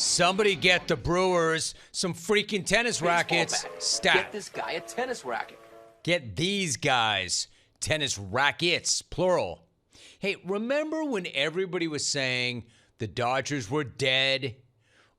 Somebody get the Brewers some freaking tennis rackets. Stat. Get this guy a tennis racket. Get these guys tennis rackets, plural. Hey, remember when everybody was saying the Dodgers were dead,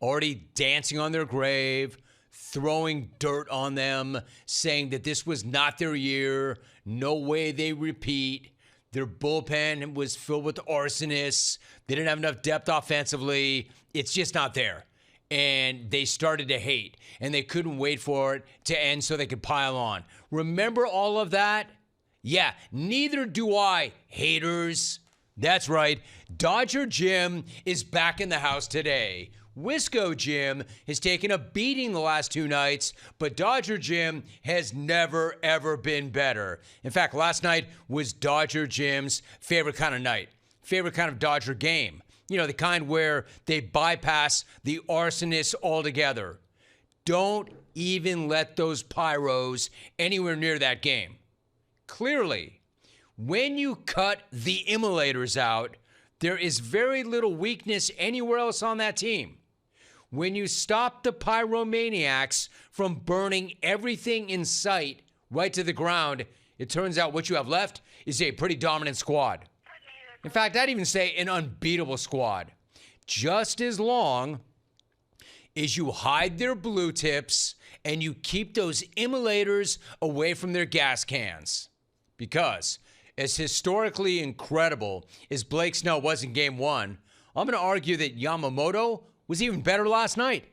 already dancing on their grave, throwing dirt on them, saying that this was not their year, no way they repeat. Their bullpen was filled with arsonists. They didn't have enough depth offensively. It's just not there. And they started to hate, and they couldn't wait for it to end so they could pile on. Remember all of that? Yeah, neither do I, haters. That's right. Dodger Jim is back in the house today. Wisco Jim has taken a beating the last 2 nights, but Dodger Jim has never, ever been better. In fact, last night was Dodger Jim's favorite kind of night, favorite kind of Dodger game. You know, the kind where they bypass the arsonists altogether. Don't even let those pyros anywhere near that game. Clearly, when you cut the immolators out, there is very little weakness anywhere else on that team. When you stop the pyromaniacs from burning everything in sight right to the ground, it turns out what you have left is a pretty dominant squad. In fact, I'd even say an unbeatable squad. Just as long as you hide their blue tips and you keep those immolators away from their gas cans. Because as historically incredible as Blake Snell was in Game 1, I'm going to argue that Yamamoto was even better last night.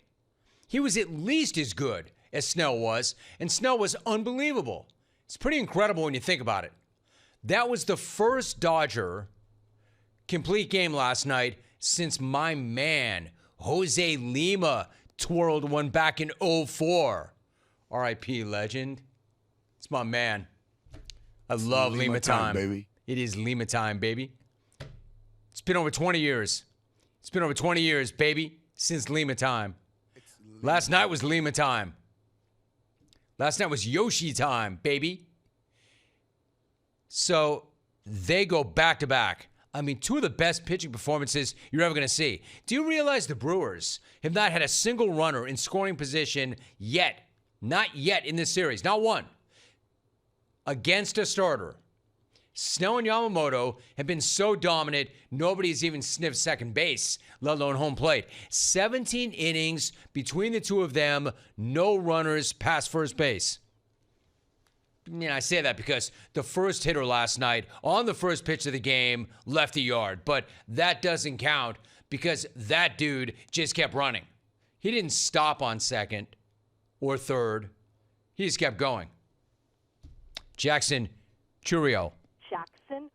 He was at least as good as Snell was, and Snell was unbelievable. It's pretty incredible when you think about it. That was the first Dodger complete game last night since my man, Jose Lima, twirled one back in 2004. R.I.P. legend. It's my man. I love Lima time, baby. It is Lima time, baby. It's been over 20 years. It's been over 20 years, baby, since Lima time. Last night was Lima time. Last night was Yoshi time, baby. So they go back to back. I mean, 2 of the best pitching performances you're ever going to see. Do you realize the Brewers have not had a single runner in scoring position yet? Not yet in this series. Not one. Against a starter. Snell and Yamamoto have been so dominant, nobody's even sniffed second base, let alone home plate. 17 innings between the 2 of them, no runners past first base. You know, I say that because the first hitter last night on the first pitch of the game left the yard, but that doesn't count because that dude just kept running. He didn't stop on second or third. He just kept going. Jackson Chourio. Jackson.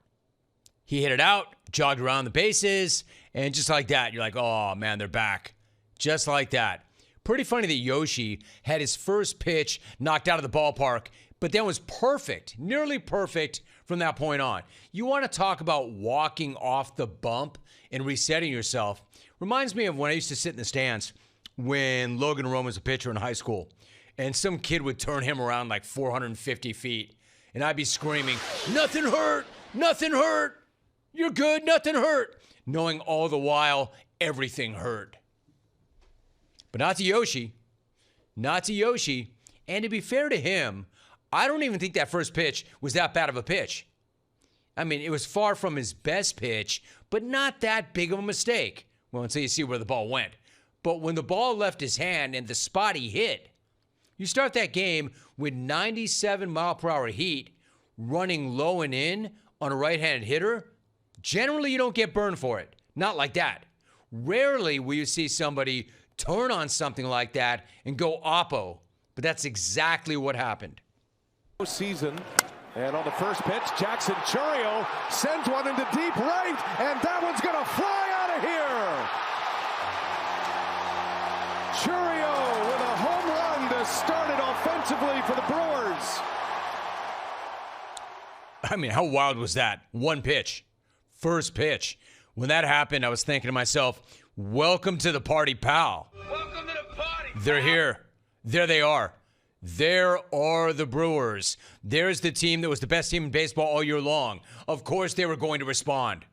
He hit it out, jogged around the bases, and just like that, you're like, oh, man, they're back. Just like that. Pretty funny that Yoshi had his first pitch knocked out of the ballpark, but then was perfect, nearly perfect from that point on. You want to talk about walking off the bump and resetting yourself. Reminds me of when I used to sit in the stands when Logan Rome was a pitcher in high school, and some kid would turn him around like 450 feet. And I'd be screaming, nothing hurt, nothing hurt. You're good, nothing hurt. Knowing all the while, everything hurt. But not to Yoshi. Not to Yoshi. And to be fair to him, I don't even think that first pitch was that bad of a pitch. I mean, it was far from his best pitch, but not that big of a mistake. Well, until you see where the ball went. But when the ball left his hand and the spot he hit, you start that game with 97-mile-per-hour heat, running low and in on a right-handed hitter. Generally, you don't get burned for it. Not like that. Rarely will you see somebody turn on something like that and go oppo. But that's exactly what happened. Season, and on the first pitch, Jackson Chourio sends one into deep right, and that one's going to fly out of here. Chourio with a home run to start it offensively for the Brewers. I mean, how wild was that? One pitch. First pitch. When that happened, I was thinking to myself, welcome to the party, pal. Welcome to the party. They're here. There they are. There are the Brewers. There's the team that was the best team in baseball all year long. Of course they were going to respond.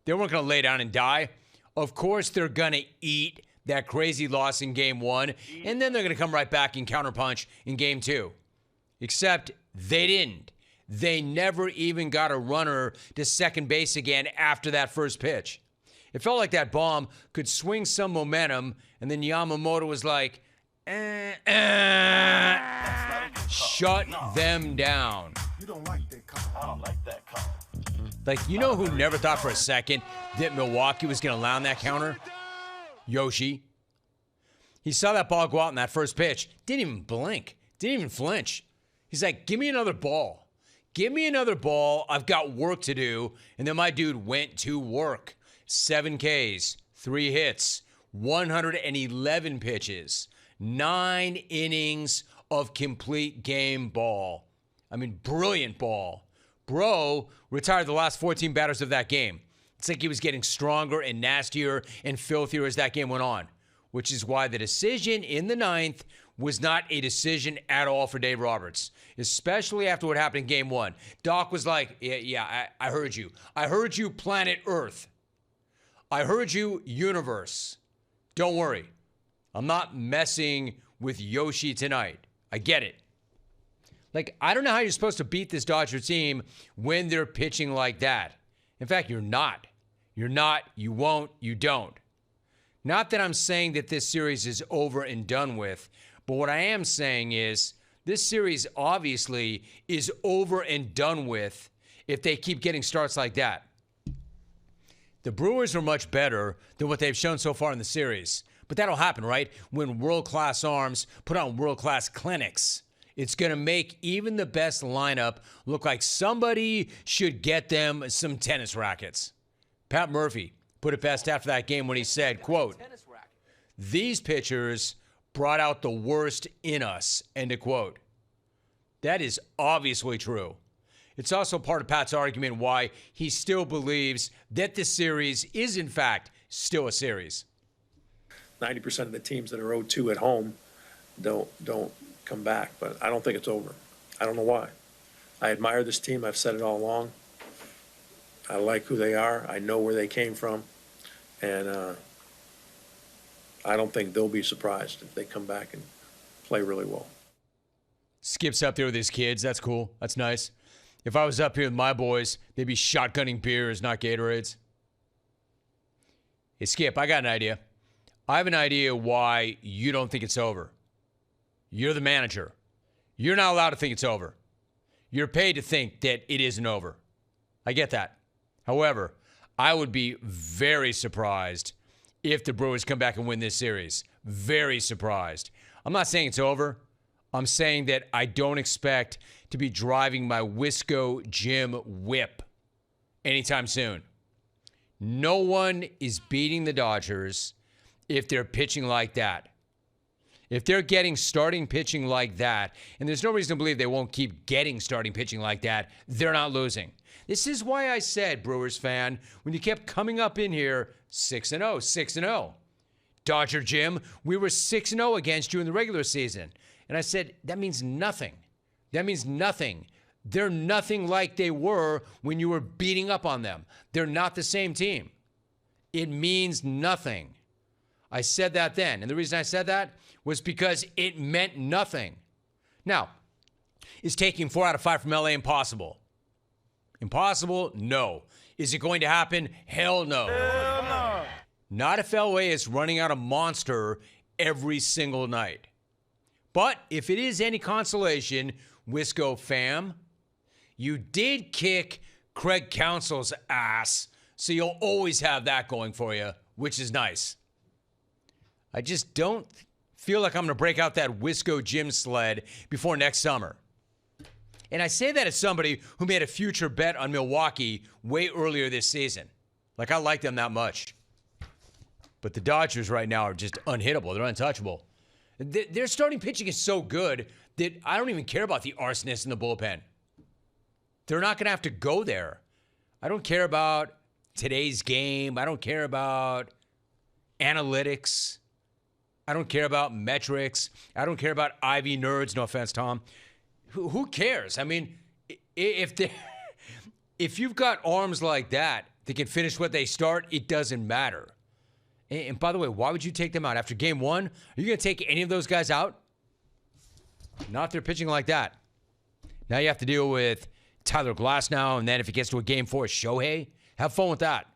They weren't going to lay down and die. Of course they're going to eat that crazy loss in game 1, and then they're going to come right back and counterpunch in game 2. Except they didn't. They never even got a runner to second base again after that first pitch. It felt like that bomb could swing some momentum, and then Yamamoto was like, shut them down. You don't like that call. I don't like that call. Like, you know who never thought for a second that Milwaukee was going to land that counter? Yoshi. He saw that ball go out in that first pitch. Didn't even blink. Didn't even flinch. He's like, give me another ball. Give me another ball. I've got work to do. And then my dude went to work. 7 Ks, 3 hits, 111 pitches, 9 innings of complete game ball. I mean, brilliant ball. Bro retired the last 14 batters of that game. It's like he was getting stronger and nastier and filthier as that game went on, which is why the decision in the 9th was not a decision at all for Dave Roberts, especially after what happened in game 1. Doc was like, yeah, I heard you. I heard you, planet Earth. I heard you, universe. Don't worry. I'm not messing with Yoshi tonight. I get it. Like, I don't know how you're supposed to beat this Dodger team when they're pitching like that. In fact, you're not. You're not, you won't, you don't. Not that I'm saying that this series is over and done with, but what I am saying is this series obviously is over and done with if they keep getting starts like that. The Brewers are much better than what they've shown so far in the series. But that'll happen, right? When world-class arms put on world-class clinics. It's going to make even the best lineup look like somebody should get them some tennis rackets. Pat Murphy put it best after that game when he said, quote, "These pitchers brought out the worst in us," end of quote. That is obviously true. It's also part of Pat's argument why he still believes that the series is, in fact, still a series. 90% of the teams that are 0-2 at home don't come back, but I don't think it's over. I don't know why. I admire this team. I've said it all along. I like who they are. I know where they came from, and I don't think they'll be surprised if they come back and play really well. Skip's up there with his kids. That's cool. That's nice. If I was up here with my boys, they'd be shotgunning beers, not Gatorades. Hey, Skip, I got an idea. I have an idea why you don't think it's over. You're the manager. You're not allowed to think it's over. You're paid to think that it isn't over. I get that. However, I would be very surprised if the Brewers come back and win this series. Very surprised. I'm not saying it's over. I'm saying that I don't expect to be driving my Wisco Jim whip anytime soon. No one is beating the Dodgers if they're pitching like that. If they're getting starting pitching like that, and there's no reason to believe they won't keep getting starting pitching like that, they're not losing. This is why I said, Brewers fan, when you kept coming up in here, 6-0, 6-0. Dodger Jim, we were 6-0 against you in the regular season. And I said, that means nothing. That means nothing. They're nothing like they were when you were beating up on them. They're not the same team. It means nothing. I said that then. And the reason I said that was because it meant nothing. Now, is taking 4 out of 5 from LA impossible? Impossible? No. Is it going to happen? Hell no. Hell no. Not if LA is running out a monster every single night. But if it is any consolation, Wisco fam, you did kick Craig Counsell's ass, so you'll always have that going for you, which is nice. I just don't feel like I'm going to break out that Wisco Jim sled before next summer. And I say that as somebody who made a future bet on Milwaukee way earlier this season. Like, I like them that much. But the Dodgers right now are just unhittable. They're untouchable. Their starting pitching is so good that I don't even care about the arsonists in the bullpen. They're not going to have to go there. I don't care about today's game. I don't care about analytics. I don't care about metrics. I don't care about Ivy nerds. No offense, Tom. Who cares? I mean, if you've got arms like that can finish what they start, it doesn't matter. And by the way, why would you take them out after game one? Are you going to take any of those guys out? Not if they're pitching like that. Now you have to deal with Tyler Glass now, and then if it gets to a game four, Shohei. Have fun with that.